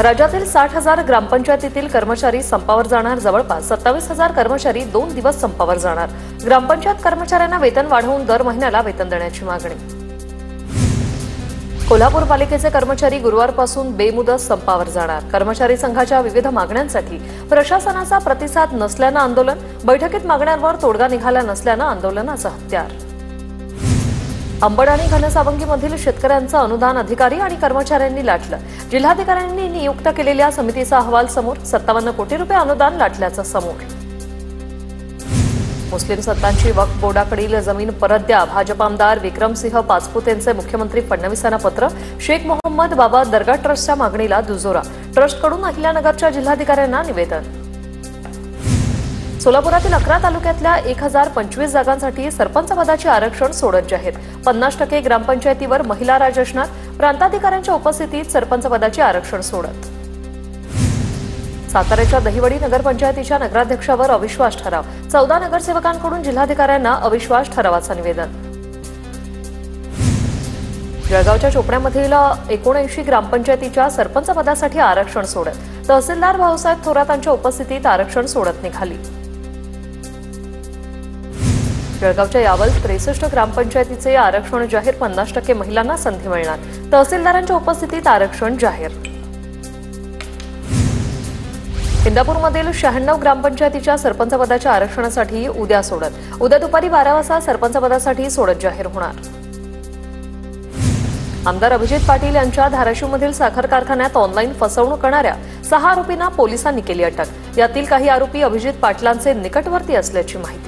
राज्यातील 60,000 ग्रामपंचायतीतील कर्मचारी संपावर जाणार. जवळपास 27,000 कर्मचारी 2 दिवस संपावर जाणार. ग्रामपंचायत कर्मचाऱ्यांना वेतन वाढवून दर महिन्याला वेतन देण्याची मागणी. कोल्हापूर पालिकेचे कर्मचारी गुरुवारपासून बेमुदत संपावर जाणार. कर्मचारी संघाच्या विविध मागण्यांसाठी प्रशासनाचा प्रतिसाद नसल्यानं आंदोलन. बैठकीत मागण्यांवर तोडगा निघाला नसल्यानं आंदोलनाचं हत्यार. अंबड आणि घनसावंगीमधील शेतकऱ्यांचं अनुदान अधिकारी आणि कर्मचाऱ्यांनी लाटलं. जिल्हाधिकाऱ्यांनी नियुक्त केलेल्या समितीचा अहवाल समोर. 57 कोटी रुपये अनुदान लाटल्याचं समोर. मुस्लिम संतांची वक्फ बोर्डाकडील जमीन परत द्या. भाजप आमदार विक्रमसिंह पाचपुते यांचे मुख्यमंत्री फडणवीसांना पत्र. शेख मोहम्मद बाबा दर्गा ट्रस्टच्या मागणीला दुजोरा. ट्रस्टकडून अहिल्यानगरच्या जिल्हाधिकाऱ्यांना निवेदन. सोलापुरातील 11 तालुक्यातल्या 1025 जागांसाठी सरपंच पदाचे आरक्षण सोडत जाहीर. 50% ग्रामपंचायतीवर महिला राज असणार. प्रांताधिकाऱ्यांच्या उपस्थितीत सरपंच पदाचे आरक्षण सोडत. साताऱ्याच्या दहिवडी नगरपंचायतीच्या नगराध्यक्षावर अविश्वास ठराव. 14 नगरसेवकांकडून जिल्हाधिकाऱ्यांना अविश्वास ठरावाचं निवेदन. जळगावच्या चोपड्यामधील 79 ग्रामपंचायतीच्या सरपंच पदासाठी आरक्षण सोडत. तहसीलदार भाऊसाहेब थोरातांच्या उपस्थितीत आरक्षण सोडत निघाली. जळगावच्या यावल 63 ग्रामपंचायतीचे आरक्षण जाहीर. 50% महिलांना संधी मिळणार. तहसीलदारांच्या उपस्थितीत आरक्षण जाहीर. इंदापूरमधील 96 ग्रामपंचायतीच्या सरपंच पदाच्या आरक्षणासाठी उद्या सोडत. उद्या दुपारी 12 वाजता सरपंच पदासाठी सोडत जाहीर होणार. आमदार अभिजित पाटील यांच्या धाराशिवमधील साखर कारखान्यात ऑनलाईन फसवणूक करणाऱ्या 6 आरोपींना पोलिसांनी केली अटक. यातील काही आरोपी अभिजित पाटलांचे निकटवर्ती असल्याची माहिती.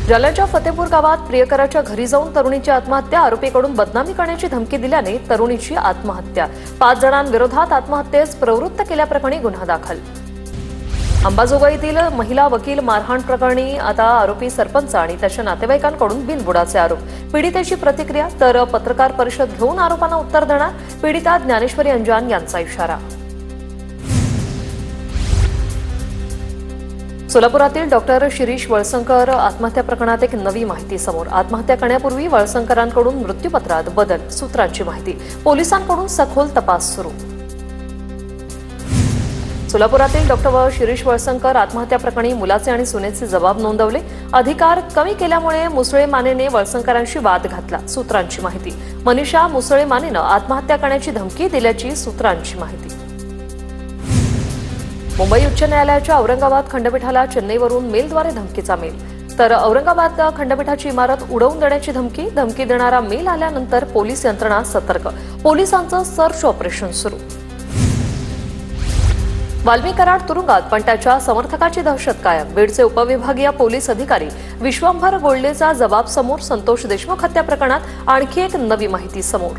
जालन्याच्या फतेपूर गावात प्रियकराच्या घरी जाऊन तरुणीची आत्महत्या. आरोपीकडून बदनामी करण्याची धमकी दिल्याने तरुणीची आत्महत्या. 5 जणांविरोधात आत्महत्येस प्रवृत्त केल्याप्रकरणी गुन्हा दाखल. अंबाजोगाईतील महिला वकील मारहाण प्रकरणी आता आरोपी सरपंच आणि त्याच्या नातेवाईकांकडून बिनबुडाचे आरोप. पीडितेची प्रतिक्रिया. तर पत्रकार परिषद घेऊन आरोपांना उत्तर देणार. पीडिता ज्ञानेश्वरी अंजान यांचा इशारा. सोलापुरातील डॉक्टर शिरीष वळसंकर आत्महत्या प्रकरणात एक नवी माहिती समोर. आत्महत्या करण्यापूर्वी वळसंकरांकडून मृत्यूपत्रात बदल. सूत्रांची माहिती. पोलिसांकडून सखोल तपास सुरू. सोलापुरातील डॉक्टर शिरीष वळसंकर आत्महत्या प्रकरणी मुलाचे आणि सुनेचे जबाब नोंदवले. अधिकार कमी केल्यामुळे मुसळे मानेने वळसंकरांशी वाद घातला. सूत्रांची माहिती. मनीषा मुसळे मानेनं आत्महत्या करण्याची धमकी दिल्याची सूत्रांची माहिती. मुंबई उच्च न्यायालयाच्या औरंगाबाद खंडपीठाला चेन्नईवरून मेलद्वारे धमकीचा मेल. तर औरंगाबाद खंडपीठाची इमारत उडवून देण्याची धमकी. धमकी देणारा मेल आल्यानंतर पोलीस यंत्रणा सतर्क. पोलिसांचं सर्च ऑपरेशन सुरू. वाल्मी कराड तुरुंगात पण त्याच्या समर्थकाची दहशत कायम. बीडचे उपविभागीय पोलीस अधिकारी विश्वंभर गोल्डेचा जबाब समोर. संतोष देशमुख हत्या प्रकरणात आणखी एक नवी माहिती समोर.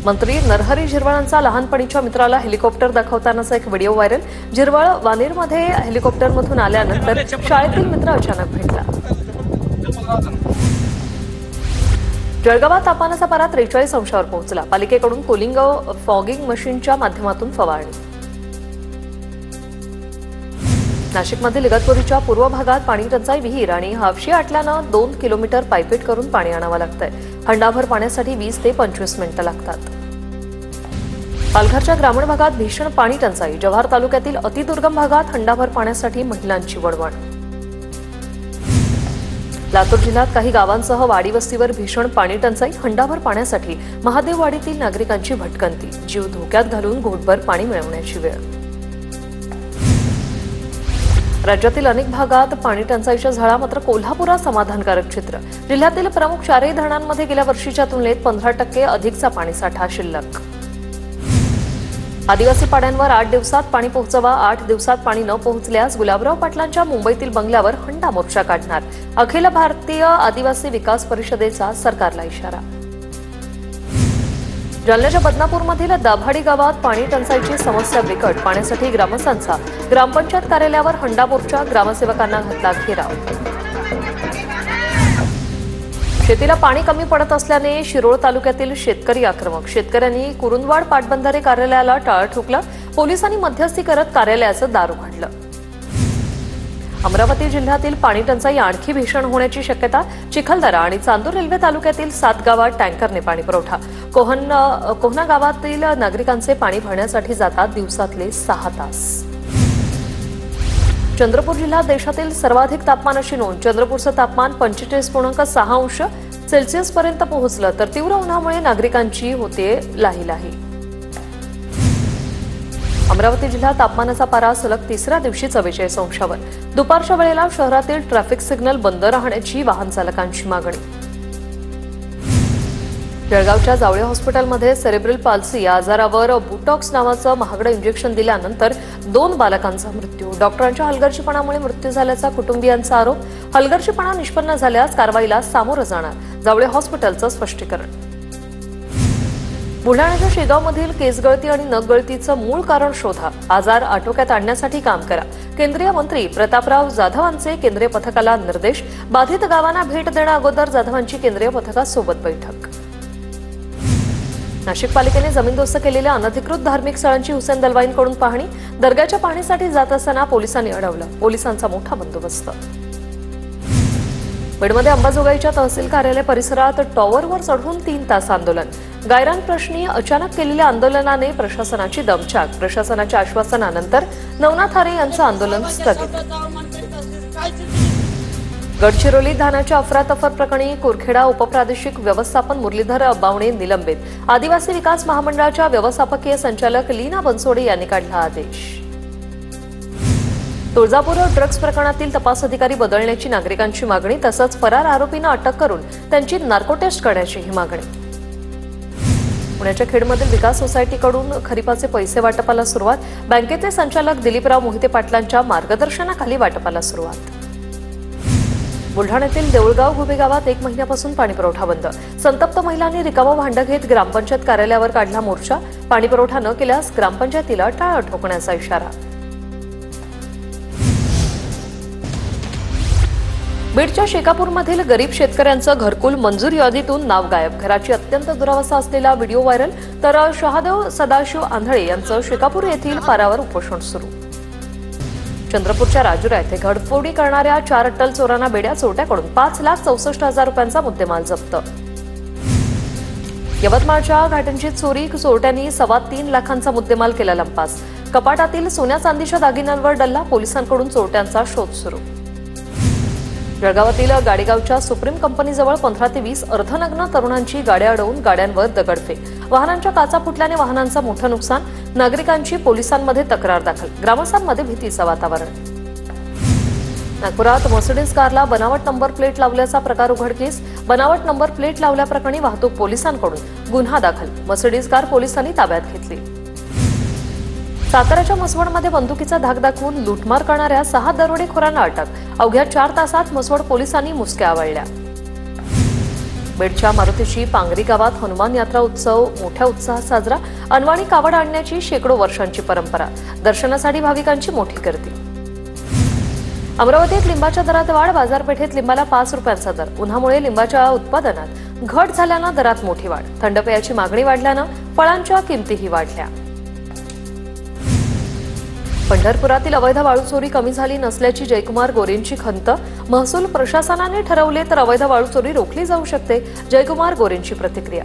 मंत्री नरहरी झिरवळांचा लहानपणीच्या मित्राला हेलिकॉप्टर दाखवतानाचा एक व्हिडिओ व्हायरल. झिरवळ वानेरमध्ये हेलिकॉप्टरमधून आल्यानंतर शाळेतील मित्र अचानक भेटला. जळगावात तापमानाचा पारा 43 अंशावर पोहोचला. पालिकेकडून कूलिंग फॉगिंग मशीनच्या माध्यमातून फवारणी. नाशिकमधील इगतपुरीच्या पूर्व भागात पाणी टंचाई. विहीर आणि हापशी आटल्यानं 2 किलोमीटर पायपीट करून पाणी आणावं लागतंय. हंडाभर पाण्यासाठी 20 ते 25 मिनिटं लागतात. पालघरच्या ग्रामीण भागात भीषण पाणी टंचाई. जव्हार तालुक्यातील अतिदुर्गम भागात हंडाभर पाण्यासाठी महिलांची वणवण. लातूर जिल्ह्यात काही गावांसह वाडी वस्तीवर भीषण पाणी टंचाई. हंडाभर पाण्यासाठी महादेववाडीतील नागरिकांची भटकंती. जीव धोक्यात घालून घोटभर पाणी मिळवण्याची वेळ. राज्यातील अनेक भागात पाणी टंचाईच्या झळा. मात्र कोल्हापुरात समाधानकारक चित्र. जिल्ह्यातील प्रमुख 4ही धरणांमध्ये गेल्या वर्षीच्या तुलनेत 15% अधिकचा पाणीसाठा शिल्लक. आदिवासी पाड्यांवर 8 दिवसात पाणी पोहोचवा. 8 दिवसात पाणी न पोहोचल्यास गुलाबराव पाटलांच्या मुंबईतील बंगल्यावर हंडा मोर्चा काढणार. अखिल भारतीय आदिवासी विकास परिषदेचा सरकारला इशारा. जालन्याच्या बदनापूरमधील दाभाडी गावात पाणी टंचाईची समस्या बिकट. पाण्यासाठी ग्रामस्थांचा ग्रामपंचायत कार्यालयावर हंडा मोर्चा. ग्रामसेवकांना घातला घेराव. शेतीला पाणी कमी पडत असल्याने शिरोळ तालुक्यातील शेतकरी आक्रमक. शेतकऱ्यांनी कुरुंदवाड पाटबंधारे कार्यालयाला टाळं ठोकलं. पोलिसांनी मध्यस्थी करत कार्यालयाचं दार उघडलं. अमरावती जिल्ह्यातील पाणी टंचाई आणखी भीषण होण्याची शक्यता. चिखलदरा आणि चांदूर रेल्वे तालुक्यातील 7 गावात टँकरने पाणी पुरवठा. कोहना गावातील नागरिकांचे पाणी भरण्यासाठी जातात दिवसातले 6 तास. चंद्रपूर जिल्हा देशातील सर्वाधिक तापमानाची नोंद. चंद्रपूरचं तापमान 45.6 अंश सेल्सिअस पर्यंत पोहोचलं. तर तीव्र उन्हामुळे नागरिकांची होते लाहीलाही. अमरावती जिल्ह्यात तापमानाचा पारा सलग 3ऱ्या दिवशी 44 अंशावर. दुपारच्या वेळेला शहरातील ट्रॅफिक सिग्नल बंद राहण्याची वाहन चालकांची मागणी. जळगावच्या जावळे हॉस्पिटलमध्ये सेरेब्रल पाल्सी या आजारावर बुटॉक्स नावाचं महागडं इंजेक्शन दिल्यानंतर 2 बालकांचा मृत्यू. डॉक्टरांच्या हलगर्जीपणामुळे मृत्यू झाल्याचा कुटुंबियांचा आरोप. हलगर्जीपणा निष्पन्न झाल्यास कारवाईला सामोरं जाणार, जावळे हॉस्पिटलचं स्पष्टीकरण. बुलढाण्याच्या शेगावमधील केसगळती आणि नखगळतीचं मूळ कारण शोधा. आजार आटोक्यात आणण्यासाठी काम करा. केंद्रीय मंत्री प्रतापराव जाधवांचे केंद्रीय पथकाला निर्देश. बाधित गावांना भेट देण्याअगोदर जाधवांची केंद्रीय पथकासोबत बैठक. नाशिक पालिकेने जमीनदोस्त केलेल्या अनधिकृत धार्मिक स्थळांची हुसेन दलवाईंकडून पाहणी. दर्ग्याच्या पाहणीसाठी जात असताना पोलिसांनी अडवलं. पोलिसांचा मोठा बंदोबस्त. बीडमध्ये अंबाजोगाईच्या तहसील कार्यालय परिसरात टॉवरवर चढून 3 तास आंदोलन. गायरान प्रश्नी अचानक केलेल्या आंदोलनाने प्रशासनाची दमछाक. प्रशासनाच्या आश्वासनानंतर नवनाथ आरे यांचं आंदोलन स्थगित. गडचिरोली धानाच्या अफरातफर प्रकरणी कुरखेडा उपप्रादेशिक व्यवस्थापन मुरलीधर बावणे निलंबित. आदिवासी विकास महामंडळाच्या व्यवस्थापकीय संचालक लीना बनसोडे यांनी काढला आदेश. तुळजापूर ड्रग्ज प्रकरणातील तपास अधिकारी बदलण्याची नागरिकांची मागणी. तसंच फरार आरोपींना अटक करून त्यांची नार्को टेस्ट करण्याचीही मागणी. पुण्याच्या खेडमधील विकास सोसायटीकडून खरीपाचे पैसे वाटपाला सुरुवात. बँकेचे संचालक दिलीपराव मोहिते पाटलांच्या मार्गदर्शनाखाली वाटपाला सुरुवात. बुलढाण्यातील देऊळगाव घुबे गावात 1 महिन्यापासून पाणीपुरवठा बंद. संतप्त महिलांनी रिकामं भांडं घेत ग्रामपंचायत कार्यालयावर काढला मोर्चा. पाणीपुरवठा न केल्यास ग्रामपंचायतीला टाळं ठोकण्याचा इशारा. बीडच्या शेकापूरमधील गरीब शेतकऱ्यांचं घरकुल मंजूर यादीतून नाव गायब. घराची अत्यंत दुरावस्था असलेला व्हिडिओ व्हायरल. तर शहादेव सदाशिव आंधळे यांचं शेकापूर येथील पारावर उपोषण सुरू. चंद्रपूरच्या राजुरा येथे घरफोडी करणाऱ्या 4 अट्टल चोरांना बेड्या चोरट्याकडून 5,64,000 रुपयांचा मुद्देमाल जप्त. यवतमाळच्या घाटांची चोरी. चोरट्यांनी 3.25 लाखांचा मुद्देमाल केला लंपास. कपाटातील सोन्या चांदीच्या दागिन्यांवर डल्ला. पोलिसांकडून चोरट्यांचा शोध सुरू. जळगावातील गाडेगावच्या सुप्रीम कंपनीजवळ 15 ते 20 अर्धनग्न तरुणांची गाड्या अडवून गाड्यांवर दगडफेक. वाहनांच्या काचा फुटल्याने वाहनांचं मोठं नुकसान. नागरिकांची पोलिसांमध्ये तक्रार दाखल. ग्रामस्थांमध्ये भीतीचं वातावरण. नागपुरात मर्सिडीज कारला बनावट नंबर प्लेट लावल्याचा प्रकार उघडकीस. बनावट नंबर प्लेट लावल्याप्रकरणी वाहतूक पोलिसांकडून गुन्हा दाखल. मर्सिडीज कार पोलिसांनी ताब्यात घेतली. साताऱ्याच्या म्हसवडमध्ये बंदुकीचा धाक दाखवून लूटमार करणाऱ्या 6 दरोडेखोरांना अटक. अवघ्या 4 तासात म्हसवड पोलिसांनी मुसक्या आवळल्या. बीडच्या मारुतीची पांगरी गावात हनुमान यात्रा उत्सव मोठ्या उत्साहात साजरा. अनवाणी कावड आणण्याची शेकडो वर्षांची परंपरा. दर्शनासाठी भाविकांची मोठी गर्दी. अमरावतीत लिंबाच्या दरात वाढ. बाजारपेठेत लिंबाला 5 रुपयांचा दर. उन्हामुळे लिंबाच्या उत्पादनात घट झाल्यानं दरात मोठी वाढ. थंड पेयाची मागणी वाढल्यानं फळांच्या किमतीही वाढल्या. पंढरपुरातील अवैध वाळू चोरी कमी झाली नसल्याची जयकुमार गोरेंची खंत. महसूल प्रशासनाने ठरवले तर अवैध वाळू चोरी रोखली जाऊ शकते. जयकुमार गोरेंची प्रतिक्रिया.